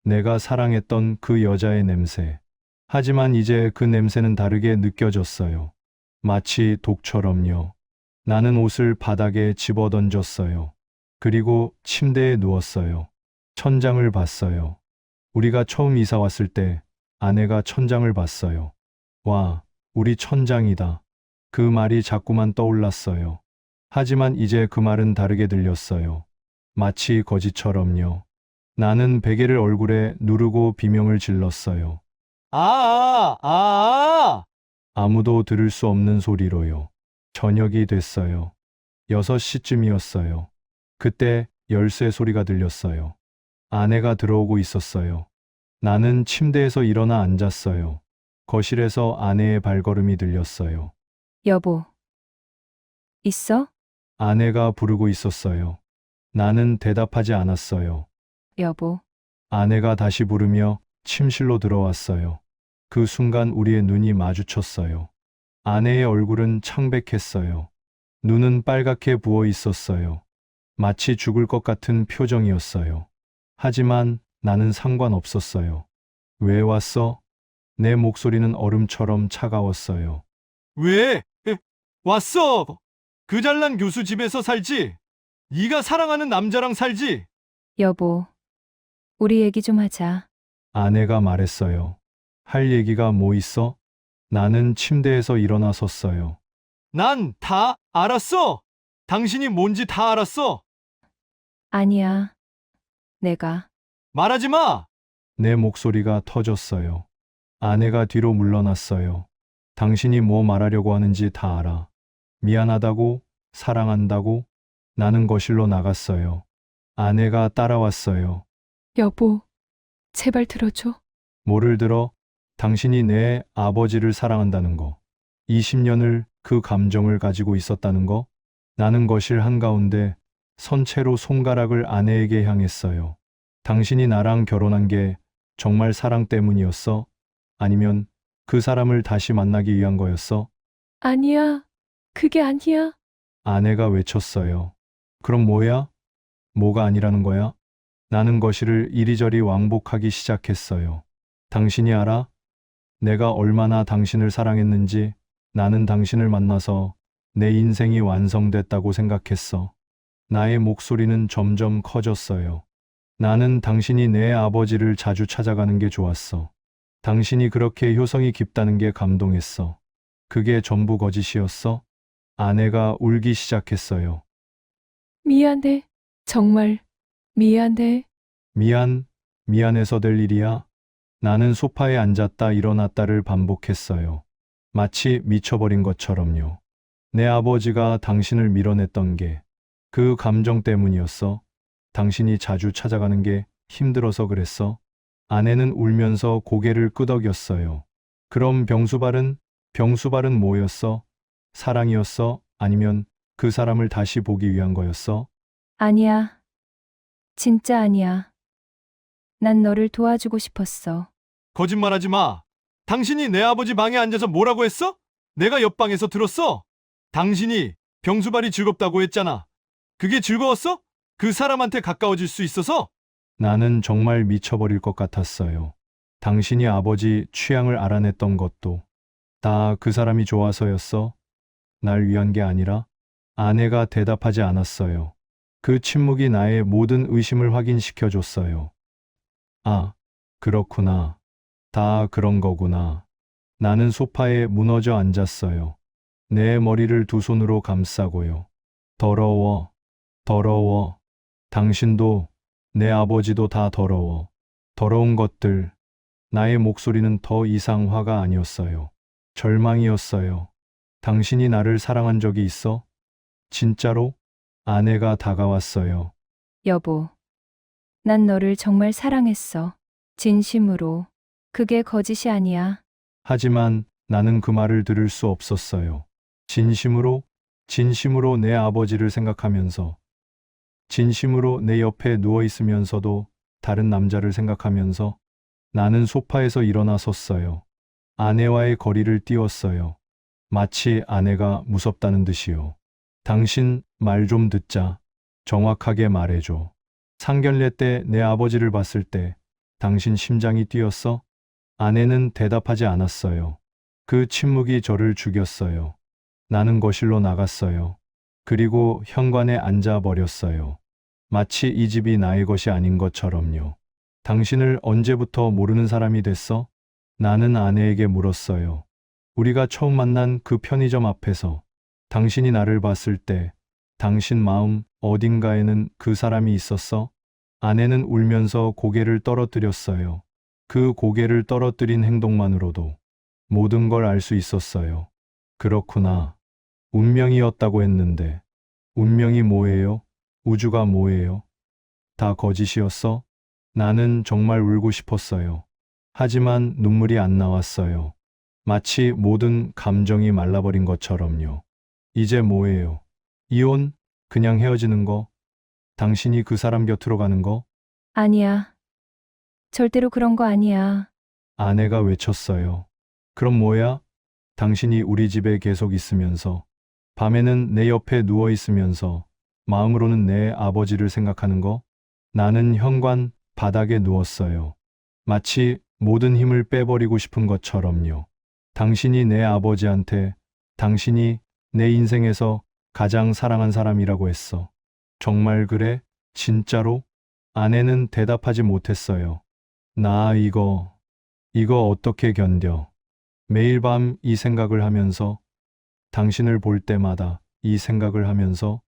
Speaker 1: 내가 사랑했던 그 여자의 냄새. 하지만 이제 그 냄새는 다르게 느껴졌어요. 마치 독처럼요. 나는 옷을 바닥에 집어던졌어요. 그리고 침대에 누웠어요. 천장을 봤어요. 우리가 처음 이사 왔을 때 아내가 천장을 봤어요. 와, 우리 천장이다. 그 말이 자꾸만 떠올랐어요. 하지만 이제 그 말은 다르게 들렸어요. 마치 거짓처럼요. 나는 베개를 얼굴에 누르고 비명을 질렀어요. 아무도 들을 수 없는 소리로요. 저녁이 됐어요. 6시쯤이었어요. 그때 열쇠 소리가 들렸어요. 아내가 들어오고 있었어요. 나는 침대에서 일어나 앉았어요. 거실에서 아내의 발걸음이 들렸어요.
Speaker 2: 여보. 있어?
Speaker 1: 아내가 부르고 있었어요. 나는 대답하지 않았어요.
Speaker 2: 여보.
Speaker 1: 아내가 다시 부르며 침실로 들어왔어요. 그 순간 우리의 눈이 마주쳤어요. 아내의 얼굴은 창백했어요. 눈은 빨갛게 부어 있었어요. 마치 죽을 것 같은 표정이었어요. 하지만 나는 상관없었어요. 왜 왔어? 내 목소리는 얼음처럼 차가웠어요. 왜? 왔어! 그 잘난 교수 집에서 살지? 네가 사랑하는 남자랑 살지?
Speaker 2: 여보. 우리 얘기 좀 하자.
Speaker 1: 아내가 말했어요. 할 얘기가 뭐 있어? 나는 침대에서 일어나 섰어요. 난 다 알았어! 당신이 뭔지 다 알았어!
Speaker 2: 아니야. 내가.
Speaker 1: 말하지 마! 내 목소리가 터졌어요. 아내가 뒤로 물러났어요. 당신이 뭐 말하려고 하는지 다 알아. 미안하다고, 사랑한다고. 나는 거실로 나갔어요. 아내가 따라왔어요.
Speaker 2: 여보. 제발 들어줘.
Speaker 1: 뭐를 들어? 당신이 내 아버지를 사랑한다는 거. 20년을 그 감정을 가지고 있었다는 거. 나는 거실 한가운데 선체로 손가락을 아내에게 향했어요. 당신이 나랑 결혼한 게 정말 사랑 때문이었어? 아니면 그 사람을 다시 만나기 위한 거였어?
Speaker 2: 아니야. 그게 아니야.
Speaker 1: 아내가 외쳤어요. 그럼 뭐야? 뭐가 아니라는 거야? 나는 거실을 이리저리 왕복하기 시작했어요. 당신이 알아? 내가 얼마나 당신을 사랑했는지. 나는 당신을 만나서 내 인생이 완성됐다고 생각했어. 나의 목소리는 점점 커졌어요. 나는 당신이 내 아버지를 자주 찾아가는 게 좋았어. 당신이 그렇게 효성이 깊다는 게 감동했어. 그게 전부 거짓이었어? 아내가 울기 시작했어요.
Speaker 2: 미안해. 정말. 미안해.
Speaker 1: 미안해서 될 일이야. 나는 소파에 앉았다 일어났다를 반복했어요. 마치 미쳐버린 것처럼요. 내 아버지가 당신을 밀어냈던 게 그 감정 때문이었어? 당신이 자주 찾아가는 게 힘들어서 그랬어? 아내는 울면서 고개를 끄덕였어요. 그럼 병수발은 뭐였어? 사랑이었어? 아니면 그 사람을 다시 보기 위한 거였어?
Speaker 2: 아니야. 진짜 아니야. 난 너를 도와주고 싶었어.
Speaker 1: 거짓말하지 마. 당신이 내 아버지 방에 앉아서 뭐라고 했어? 내가 옆방에서 들었어. 당신이 병수발이 즐겁다고 했잖아. 그게 즐거웠어? 그 사람한테 가까워질 수 있어서? 나는 정말 미쳐버릴 것 같았어요. 당신이 아버지 취향을 알아냈던 것도 다 그 사람이 좋아서였어? 날 위한 게 아니라? 아내가 대답하지 않았어요. 그 침묵이 나의 모든 의심을 확인시켜줬어요. 아, 그렇구나. 다 그런 거구나. 나는 소파에 무너져 앉았어요. 내 머리를 두 손으로 감싸고요. 더러워, 더러워. 당신도, 내 아버지도 다 더러워. 더러운 것들. 나의 목소리는 더 이상 화가 아니었어요. 절망이었어요. 당신이 나를 사랑한 적이 있어? 진짜로? 아내가 다가왔어요.
Speaker 2: 여보, 난 너를 정말 사랑했어. 진심으로. 그게 거짓이 아니야.
Speaker 1: 하지만 나는 그 말을 들을 수 없었어요. 진심으로, 진심으로 내 아버지를 생각하면서, 진심으로 내 옆에 누워 있으면서도 다른 남자를 생각하면서 나는 소파에서 일어나 섰어요. 아내와의 거리를 띄웠어요. 마치 아내가 무섭다는 듯이요. 당신 말 좀 듣자. 정확하게 말해줘. 상견례 때 내 아버지를 봤을 때 당신 심장이 뛰었어? 아내는 대답하지 않았어요. 그 침묵이 저를 죽였어요. 나는 거실로 나갔어요. 그리고 현관에 앉아 버렸어요. 마치 이 집이 나의 것이 아닌 것처럼요. 당신을 언제부터 모르는 사람이 됐어? 나는 아내에게 물었어요. 우리가 처음 만난 그 편의점 앞에서 당신이 나를 봤을 때 당신 마음 어딘가에는 그 사람이 있었어? 아내는 울면서 고개를 떨어뜨렸어요. 그 고개를 떨어뜨린 행동만으로도 모든 걸 알 수 있었어요. 그렇구나. 운명이었다고 했는데 운명이 뭐예요? 우주가 뭐예요? 다 거짓이었어? 나는 정말 울고 싶었어요. 하지만 눈물이 안 나왔어요. 마치 모든 감정이 말라버린 것처럼요. 이제 뭐예요? 이혼? 그냥 헤어지는 거? 당신이 그 사람 곁으로 가는 거?
Speaker 2: 아니야. 절대로 그런 거 아니야.
Speaker 1: 아내가 외쳤어요. 그럼 뭐야? 당신이 우리 집에 계속 있으면서, 밤에는 내 옆에 누워 있으면서, 마음으로는 내 아버지를 생각하는 거? 나는 현관 바닥에 누웠어요. 마치 모든 힘을 빼버리고 싶은 것처럼요. 당신이 내 아버지한테 당신이 내 인생에서 가장 사랑한 사람이라고 했어. 정말 그래? 진짜로? 아내는 대답하지 못했어요. 나 이거 어떻게 견뎌? 매일 밤 이 생각을 하면서, 당신을 볼 때마다 이 생각을 하면서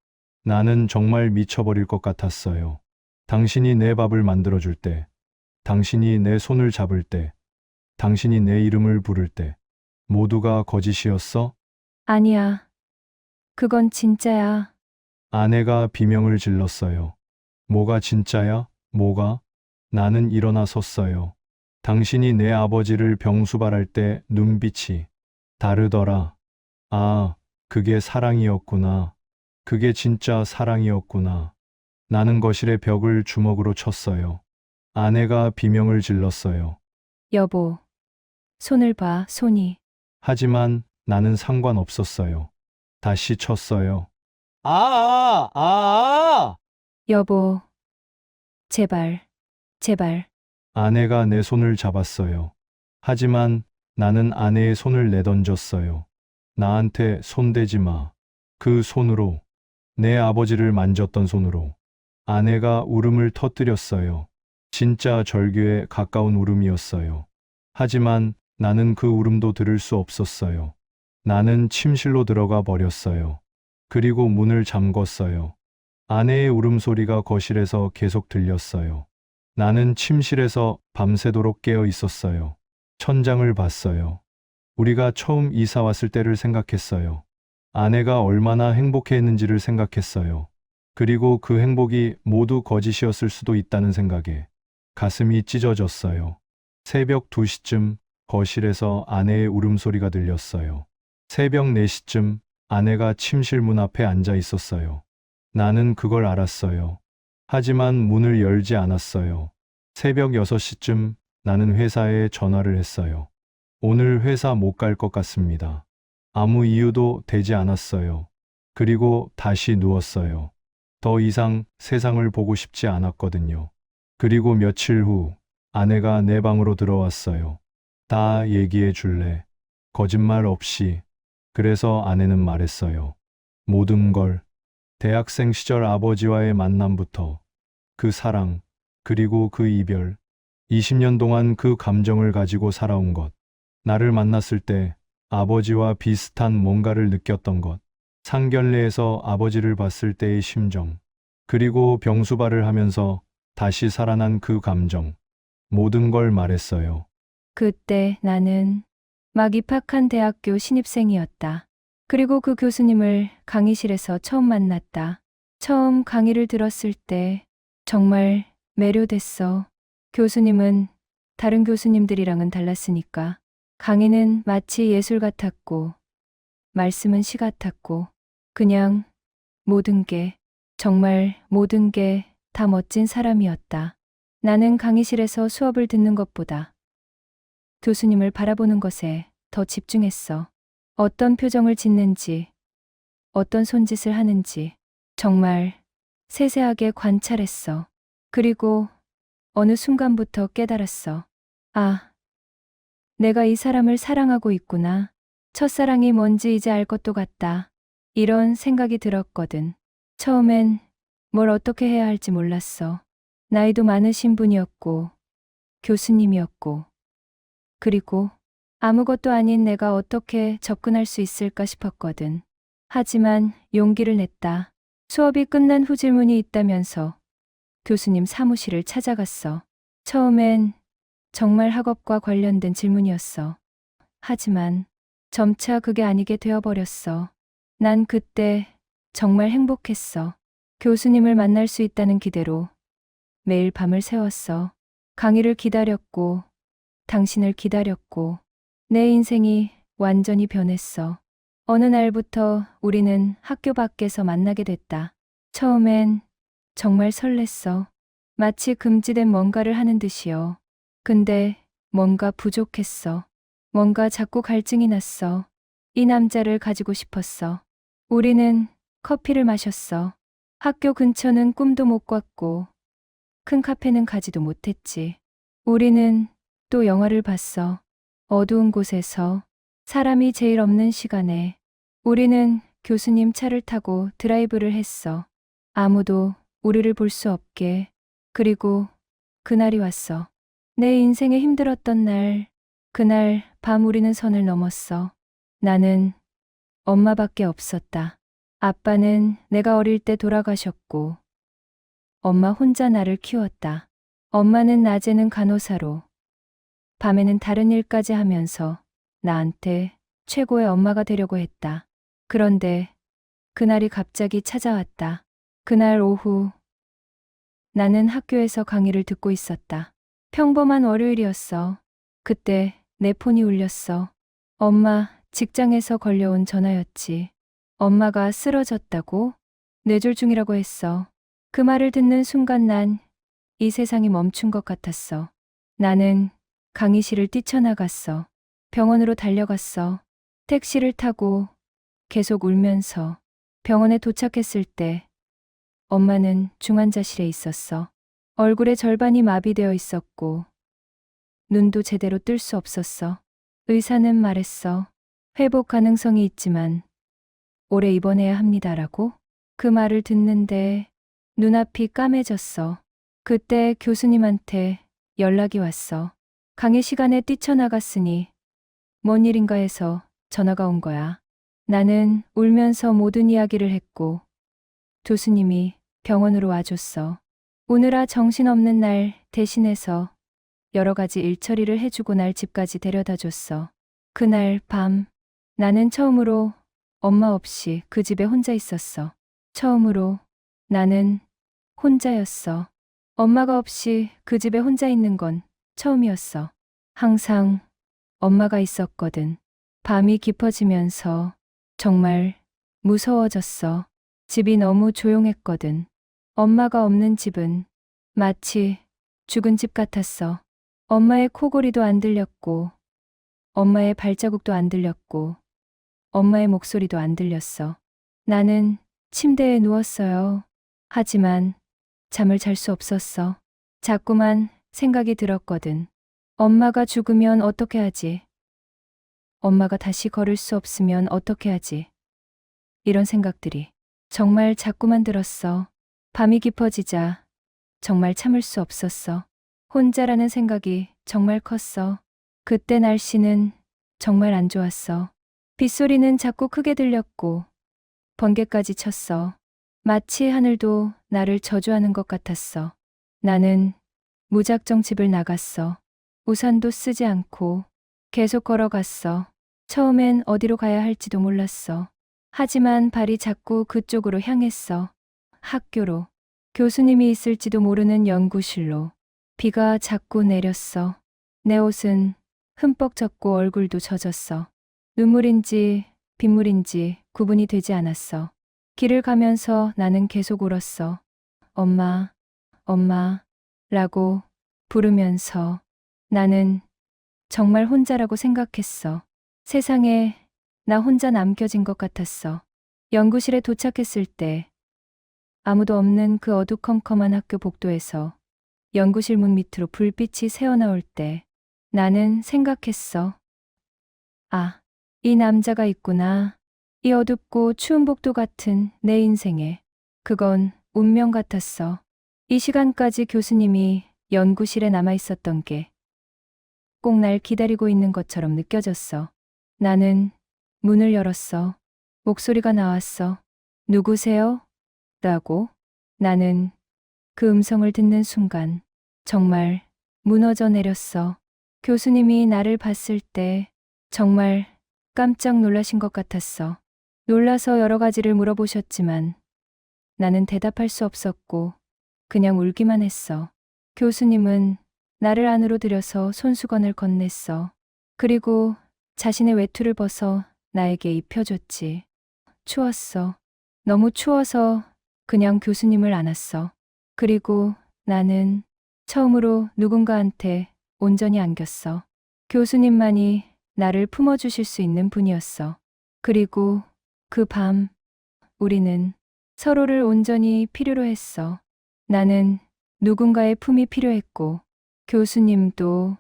Speaker 1: 나는 정말 미쳐버릴 것 같았어요. 당신이 내 밥을 만들어줄 때, 당신이 내 손을 잡을 때, 당신이 내 이름을 부를 때, 모두가 거짓이었어?
Speaker 2: 아니야. 그건 진짜야.
Speaker 1: 아내가 비명을 질렀어요. 뭐가 진짜야? 뭐가? 나는 일어나 섰어요. 당신이 내 아버지를 병수발할 때 눈빛이 다르더라. 아, 그게 사랑이었구나. 그게 진짜 사랑이었구나. 나는 거실의 벽을 주먹으로 쳤어요. 아내가 비명을 질렀어요.
Speaker 2: 여보, 손을 봐, 손이.
Speaker 1: 하지만 나는 상관없었어요. 다시 쳤어요. 아!
Speaker 2: 여보, 제발, 제발.
Speaker 1: 아내가 내 손을 잡았어요. 하지만 나는 아내의 손을 내던졌어요. 나한테 손대지 마. 그 손으로, 내 아버지를 만졌던 손으로. 아내가 울음을 터뜨렸어요. 진짜 절규에 가까운 울음이었어요. 하지만 나는 그 울음도 들을 수 없었어요. 나는 침실로 들어가 버렸어요. 그리고 문을 잠궜어요. 아내의 울음소리가 거실에서 계속 들렸어요. 나는 침실에서 밤새도록 깨어 있었어요. 천장을 봤어요. 우리가 처음 이사 왔을 때를 생각했어요. 아내가 얼마나 행복해했는지를 생각했어요. 그리고 그 행복이 모두 거짓이었을 수도 있다는 생각에 가슴이 찢어졌어요. 새벽 2시쯤 거실에서 아내의 울음소리가 들렸어요. 새벽 4시쯤 아내가 침실 문 앞에 앉아 있었어요. 나는 그걸 알았어요. 하지만 문을 열지 않았어요. 새벽 6시쯤 나는 회사에 전화를 했어요. 오늘 회사 못 갈 것 같습니다. 아무 이유도 되지 않았어요. 그리고 다시 누웠어요. 더 이상 세상을 보고 싶지 않았거든요. 그리고 며칠 후 아내가 내 방으로 들어왔어요. 다 얘기해 줄래? 거짓말 없이. 그래서 아내는 말했어요. 모든 걸. 대학생 시절 아버지와의 만남부터 그 사랑, 그리고 그 이별, 20년 동안 그 감정을 가지고 살아온 것. 나를 만났을 때 아버지와 비슷한 뭔가를 느꼈던 것. 상견례에서 아버지를 봤을 때의 심정. 그리고 병수발을 하면서 다시 살아난 그 감정. 모든 걸 말했어요.
Speaker 2: 그때 나는 막 입학한 대학교 신입생이었다. 그리고 그 교수님을 강의실에서 처음 만났다. 처음 강의를 들었을 때 정말 매료됐어. 교수님은 다른 교수님들이랑은 달랐으니까. 강의는 마치 예술 같았고, 말씀은 시 같았고, 그냥 모든 게, 정말 모든 게 다 멋진 사람이었다. 나는 강의실에서 수업을 듣는 것보다 교수님을 바라보는 것에 더 집중했어. 어떤 표정을 짓는지, 어떤 손짓을 하는지, 정말 세세하게 관찰했어. 그리고 어느 순간부터 깨달았어. 아, 내가 이 사람을 사랑하고 있구나. 첫사랑이 뭔지 이제 알 것도 같다. 이런 생각이 들었거든. 처음엔 뭘 어떻게 해야 할지 몰랐어. 나이도 많으신 분이었고, 교수님이었고, 그리고 아무것도 아닌 내가 어떻게 접근할 수 있을까 싶었거든. 하지만 용기를 냈다. 수업이 끝난 후 질문이 있다면서 교수님 사무실을 찾아갔어. 처음엔 정말 학업과 관련된 질문이었어. 하지만 점차 그게 아니게 되어버렸어. 난 그때 정말 행복했어. 교수님을 만날 수 있다는 기대로 매일 밤을 새웠어. 강의를 기다렸고, 당신을 기다렸고, 내 인생이 완전히 변했어. 어느 날부터 우리는 학교 밖에서 만나게 됐다. 처음엔 정말 설렜어. 마치 금지된 뭔가를 하는 듯이요. 근데 뭔가 부족했어. 뭔가 자꾸 갈증이 났어. 이 남자를 가지고 싶었어. 우리는 커피를 마셨어. 학교 근처는 꿈도 못 꿨고, 큰 카페는 가지도 못했지. 우리는 또 영화를 봤어. 어두운 곳에서, 사람이 제일 없는 시간에. 우리는 교수님 차를 타고 드라이브를 했어. 아무도 우리를 볼 수 없게. 그리고 그날이 왔어. 내 인생에 힘들었던 날, 그날 밤 우리는 선을 넘었어. 나는 엄마밖에 없었다. 아빠는 내가 어릴 때 돌아가셨고, 엄마 혼자 나를 키웠다. 엄마는 낮에는 간호사로, 밤에는 다른 일까지 하면서 나한테 최고의 엄마가 되려고 했다. 그런데 그날이 갑자기 찾아왔다. 그날 오후, 나는 학교에서 강의를 듣고 있었다. 평범한 월요일이었어. 그때 내 폰이 울렸어. 엄마 직장에서 걸려온 전화였지. 엄마가 쓰러졌다고? 뇌졸중이라고 했어. 그 말을 듣는 순간 난 이 세상이 멈춘 것 같았어. 나는 강의실을 뛰쳐나갔어. 병원으로 달려갔어. 택시를 타고 계속 울면서 병원에 도착했을 때 엄마는 중환자실에 있었어. 얼굴의 절반이 마비되어 있었고 눈도 제대로 뜰 수 없었어. 의사는 말했어. 회복 가능성이 있지만 오래 입원해야 합니다라고. 그 말을 듣는데 눈앞이 까매졌어. 그때 교수님한테 연락이 왔어. 강의 시간에 뛰쳐나갔으니 뭔 일인가 해서 전화가 온 거야. 나는 울면서 모든 이야기를 했고 교수님이 병원으로 와줬어. 오느라 정신없는 날 대신해서 여러 가지 일 처리를 해주고 날 집까지 데려다 줬어. 그날 밤 나는 처음으로 엄마 없이 그 집에 혼자 있었어. 처음으로 나는 혼자였어. 엄마가 없이 그 집에 혼자 있는 건 처음이었어. 항상 엄마가 있었거든. 밤이 깊어지면서 정말 무서워졌어. 집이 너무 조용했거든. 엄마가 없는 집은 마치 죽은 집 같았어. 엄마의 코골이도 안 들렸고, 엄마의 발자국도 안 들렸고, 엄마의 목소리도 안 들렸어. 나는 침대에 누웠어요. 하지만 잠을 잘 수 없었어. 자꾸만 생각이 들었거든. 엄마가 죽으면 어떻게 하지? 엄마가 다시 걸을 수 없으면 어떻게 하지? 이런 생각들이 정말 자꾸만 들었어. 밤이 깊어지자 정말 참을 수 없었어. 혼자라는 생각이 정말 컸어. 그때 날씨는 정말 안 좋았어. 빗소리는 자꾸 크게 들렸고 번개까지 쳤어. 마치 하늘도 나를 저주하는 것 같았어. 나는 무작정 집을 나갔어. 우산도 쓰지 않고 계속 걸어갔어. 처음엔 어디로 가야 할지도 몰랐어. 하지만 발이 자꾸 그쪽으로 향했어. 학교로. 교수님이 있을지도 모르는 연구실로. 비가 자꾸 내렸어. 내 옷은 흠뻑 젖고 얼굴도 젖었어. 눈물인지 빗물인지 구분이 되지 않았어. 길을 가면서 나는 계속 울었어. 엄마, 엄마, 라고 부르면서 나는 정말 혼자라고 생각했어. 세상에 나 혼자 남겨진 것 같았어. 연구실에 도착했을 때 아무도 없는 그 어두컴컴한 학교 복도에서 연구실 문 밑으로 불빛이 새어나올 때 나는 생각했어. 아, 이 남자가 있구나. 이 어둡고 추운 복도 같은 내 인생에. 그건 운명 같았어. 이 시간까지 교수님이 연구실에 남아 있었던 게 꼭 날 기다리고 있는 것처럼 느껴졌어. 나는 문을 열었어. 목소리가 나왔어. 누구세요? 라고. 나는 그 음성을 듣는 순간 정말 무너져 내렸어. 교수님이 나를 봤을 때 정말 깜짝 놀라신 것 같았어. 놀라서 여러 가지를 물어보셨지만 나는 대답할 수 없었고 그냥 울기만 했어. 교수님은 나를 안으로 들여서 손수건을 건넸어. 그리고 자신의 외투를 벗어 나에게 입혀줬지. 추웠어. 너무 추워서 그냥 교수님을 안았어. 그리고 나는 처음으로 누군가한테 온전히 안겼어. 교수님만이 나를 품어주실 수 있는 분이었어. 그리고 그 밤 우리는 서로를 온전히 필요로 했어. 나는 누군가의 품이 필요했고 교수님도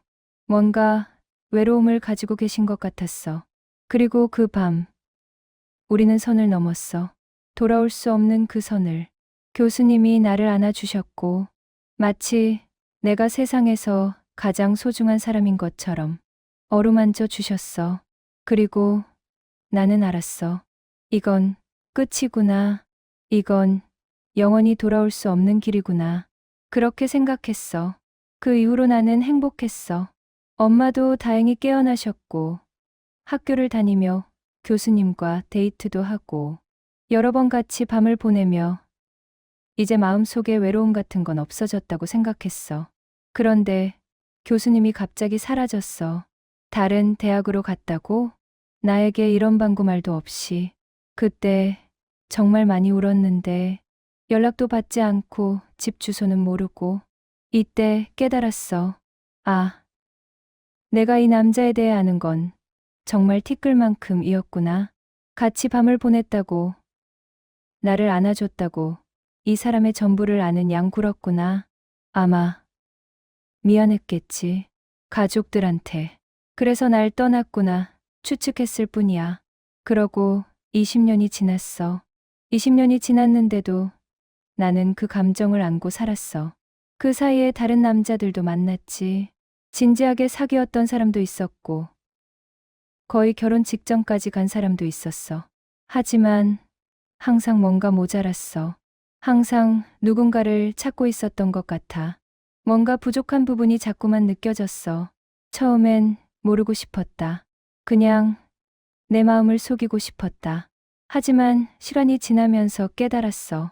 Speaker 2: 뭔가 외로움을 가지고 계신 것 같았어. 그리고 그 밤 우리는 선을 넘었어. 돌아올 수 없는 그 선을. 교수님이 나를 안아주셨고 마치 내가 세상에서 가장 소중한 사람인 것처럼 어루만져 주셨어. 그리고 나는 알았어. 이건 끝이구나. 이건 영원히 돌아올 수 없는 길이구나. 그렇게 생각했어. 그 이후로 나는 행복했어. 엄마도 다행히 깨어나셨고 학교를 다니며 교수님과 데이트도 하고 여러 번 같이 밤을 보내며 이제 마음속에 외로움 같은 건 없어졌다고 생각했어. 그런데 교수님이 갑자기 사라졌어. 다른 대학으로 갔다고? 나에게 이런 방구말도 없이. 그때 정말 많이 울었는데 연락도 받지 않고 집 주소는 모르고 이때 깨달았어. 아, 내가 이 남자에 대해 아는 건 정말 티끌만큼이었구나. 같이 밤을 보냈다고, 나를 안아줬다고 이 사람의 전부를 아는 양 굴었구나. 아마 미안했겠지. 가족들한테. 그래서 날 떠났구나 추측했을 뿐이야. 그러고 20년이 지났어. 20년이 지났는데도 나는 그 감정을 안고 살았어. 그 사이에 다른 남자들도 만났지. 진지하게 사귀었던 사람도 있었고 거의 결혼 직전까지 간 사람도 있었어. 하지만 항상 뭔가 모자랐어. 항상 누군가를 찾고 있었던 것 같아. 뭔가 부족한 부분이 자꾸만 느껴졌어. 처음엔 모르고 싶었다. 그냥 내 마음을 속이고 싶었다. 하지만 시간이 지나면서 깨달았어.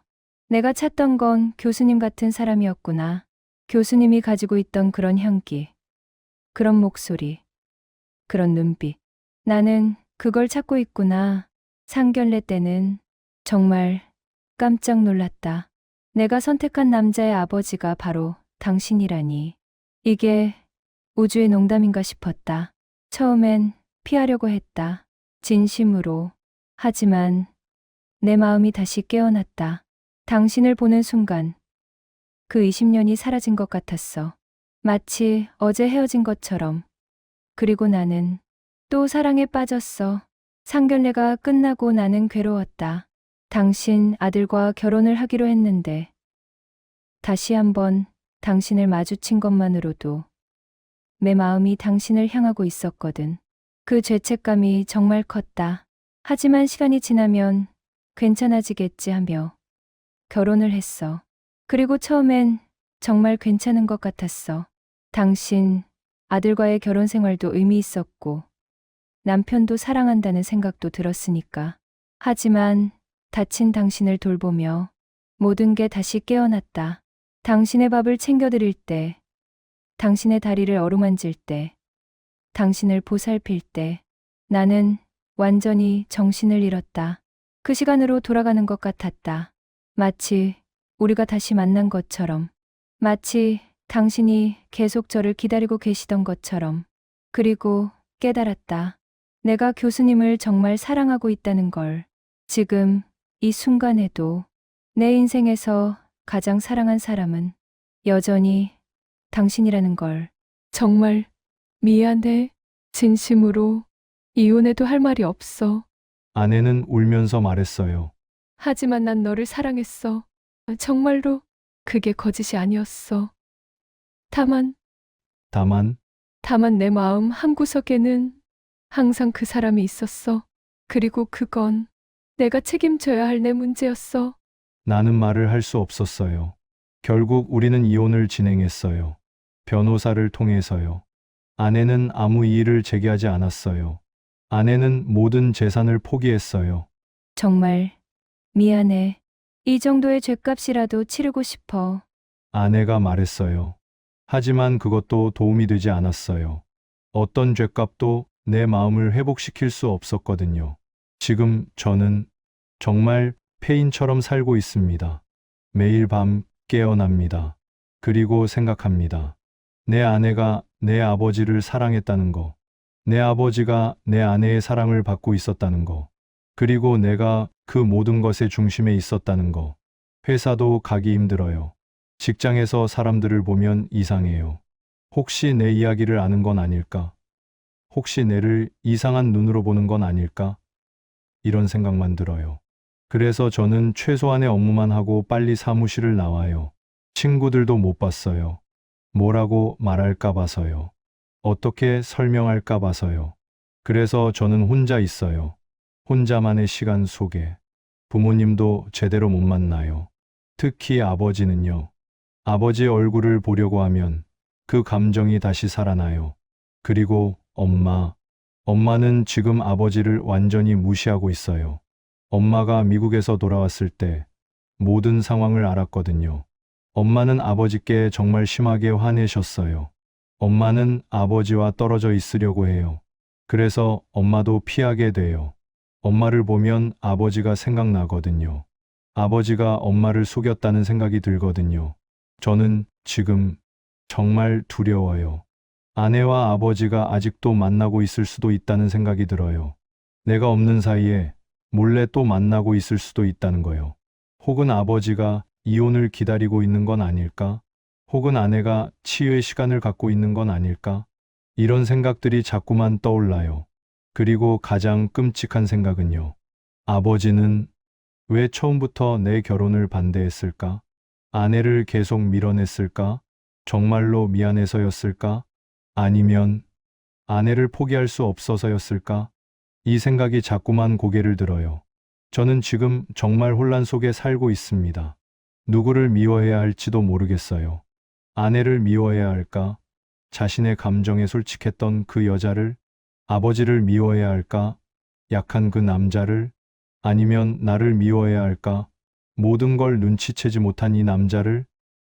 Speaker 2: 내가 찾던 건 교수님 같은 사람이었구나. 교수님이 가지고 있던 그런 향기, 그런 목소리, 그런 눈빛. 나는 그걸 찾고 있구나. 상견례 때는 정말 깜짝 놀랐다. 내가 선택한 남자의 아버지가 바로 당신이라니. 이게 우주의 농담인가 싶었다. 처음엔 피하려고 했다. 진심으로. 하지만 내 마음이 다시 깨어났다. 당신을 보는 순간 그 20년이 사라진 것 같았어. 마치 어제 헤어진 것처럼. 그리고 나는 또 사랑에 빠졌어. 상견례가 끝나고 나는 괴로웠다. 당신 아들과 결혼을 하기로 했는데 다시 한번 당신을 마주친 것만으로도 내 마음이 당신을 향하고 있었거든. 그 죄책감이 정말 컸다. 하지만 시간이 지나면 괜찮아지겠지 하며 결혼을 했어. 그리고 처음엔 정말 괜찮은 것 같았어. 당신 아들과의 결혼 생활도 의미 있었고 남편도 사랑한다는 생각도 들었으니까. 하지만 다친 당신을 돌보며 모든 게 다시 깨어났다. 당신의 밥을 챙겨드릴 때, 당신의 다리를 어루만질 때, 당신을 보살필 때 나는 완전히 정신을 잃었다. 그 시간으로 돌아가는 것 같았다. 마치 우리가 다시 만난 것처럼, 마치 당신이 계속 저를 기다리고 계시던 것처럼. 그리고 깨달았다. 내가 교수님을 정말 사랑하고 있다는 걸. 지금 이 순간에도 내 인생에서 가장 사랑한 사람은 여전히 당신이라는 걸. 정말 미안해. 진심으로 이혼해도 할 말이 없어.
Speaker 1: 아내는 울면서 말했어요.
Speaker 2: 하지만 난 너를 사랑했어. 정말로 그게 거짓이 아니었어. 다만 내 마음 한구석에는 항상 그 사람이 있었어. 그리고 그건 내가 책임져야 할 내 문제였어.
Speaker 1: 나는 말을 할 수 없었어요. 결국 우리는 이혼을 진행했어요. 변호사를 통해서요. 아내는 아무 이의를 제기하지 않았어요. 아내는 모든 재산을 포기했어요.
Speaker 2: 정말 미안해. 이 정도의 죗값이라도 치르고 싶어.
Speaker 1: 아내가 말했어요. 하지만 그것도 도움이 되지 않았어요. 어떤 죗값도 내 마음을 회복시킬 수 없었거든요. 지금 저는 정말 폐인처럼 살고 있습니다. 매일 밤 깨어납니다. 그리고 생각합니다. 내 아내가 내 아버지를 사랑했다는 거, 내 아버지가 내 아내의 사랑을 받고 있었다는 거, 그리고 내가 그 모든 것의 중심에 있었다는 거. 회사도 가기 힘들어요. 직장에서 사람들을 보면 이상해요. 혹시 내 이야기를 아는 건 아닐까? 혹시 내를 이상한 눈으로 보는 건 아닐까? 이런 생각만 들어요. 그래서 저는 최소한의 업무만 하고 빨리 사무실을 나와요. 친구들도 못 봤어요. 뭐라고 말할까 봐서요. 어떻게 설명할까 봐서요. 그래서 저는 혼자 있어요. 혼자만의 시간 속에. 부모님도 제대로 못 만나요. 특히 아버지는요. 아버지의 얼굴을 보려고 하면 그 감정이 다시 살아나요. 그리고 엄마는 지금 아버지를 완전히 무시하고 있어요. 엄마가 미국에서 돌아왔을 때 모든 상황을 알았거든요. 엄마는 아버지께 정말 심하게 화내셨어요. 엄마는 아버지와 떨어져 있으려고 해요. 그래서 엄마도 피하게 돼요. 엄마를 보면 아버지가 생각나거든요. 아버지가 엄마를 속였다는 생각이 들거든요. 저는 지금 정말 두려워요. 아내와 아버지가 아직도 만나고 있을 수도 있다는 생각이 들어요. 내가 없는 사이에 몰래 또 만나고 있을 수도 있다는 거요. 혹은 아버지가 이혼을 기다리고 있는 건 아닐까? 혹은 아내가 치유의 시간을 갖고 있는 건 아닐까? 이런 생각들이 자꾸만 떠올라요. 그리고 가장 끔찍한 생각은요. 아버지는 왜 처음부터 내 결혼을 반대했을까? 아내를 계속 밀어냈을까? 정말로 미안해서였을까? 아니면 아내를 포기할 수 없어서였을까? 이 생각이 자꾸만 고개를 들어요. 저는 지금 정말 혼란 속에 살고 있습니다. 누구를 미워해야 할지도 모르겠어요. 아내를 미워해야 할까? 자신의 감정에 솔직했던 그 여자를? 아버지를 미워해야 할까? 약한 그 남자를? 아니면 나를 미워해야 할까? 모든 걸 눈치채지 못한 이 남자를?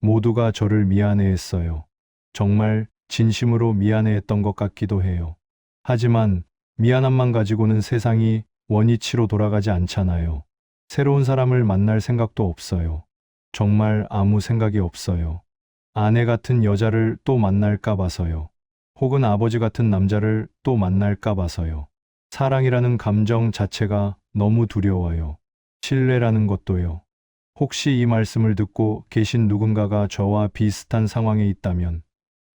Speaker 1: 모두가 저를 미안해했어요. 정말 진심으로 미안해했던 것 같기도 해요. 하지만 미안함만 가지고는 세상이 원위치로 돌아가지 않잖아요. 새로운 사람을 만날 생각도 없어요. 정말 아무 생각이 없어요. 아내 같은 여자를 또 만날까 봐서요. 혹은 아버지 같은 남자를 또 만날까 봐서요. 사랑이라는 감정 자체가 너무 두려워요. 신뢰라는 것도요. 혹시 이 말씀을 듣고 계신 누군가가 저와 비슷한 상황에 있다면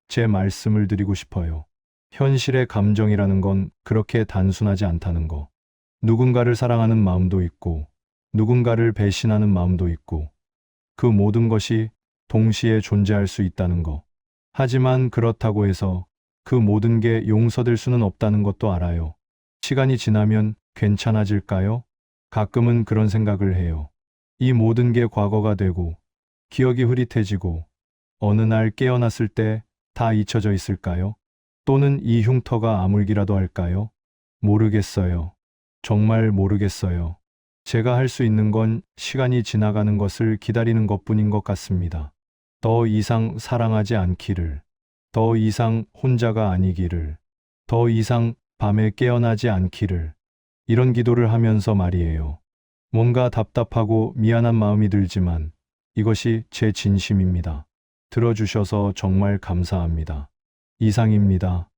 Speaker 1: 제 말씀을 드리고 싶어요. 현실의 감정이라는 건 그렇게 단순하지 않다는 거. 누군가를 사랑하는 마음도 있고, 누군가를 배신하는 마음도 있고, 그 모든 것이 동시에 존재할 수 있다는 거. 하지만 그렇다고 해서 그 모든 게 용서될 수는 없다는 것도 알아요. 시간이 지나면 괜찮아질까요? 가끔은 그런 생각을 해요. 이 모든 게 과거가 되고 기억이 흐릿해지고 어느 날 깨어났을 때 다 잊혀져 있을까요? 또는 이 흉터가 아물기라도 할까요? 모르겠어요. 정말 모르겠어요. 제가 할 수 있는 건 시간이 지나가는 것을 기다리는 것뿐인 것 같습니다. 더 이상 사랑하지 않기를, 더 이상 혼자가 아니기를, 더 이상 밤에 깨어나지 않기를, 이런 기도를 하면서 말이에요. 뭔가 답답하고 미안한 마음이 들지만 이것이 제 진심입니다. 들어주셔서 정말 감사합니다. 이상입니다.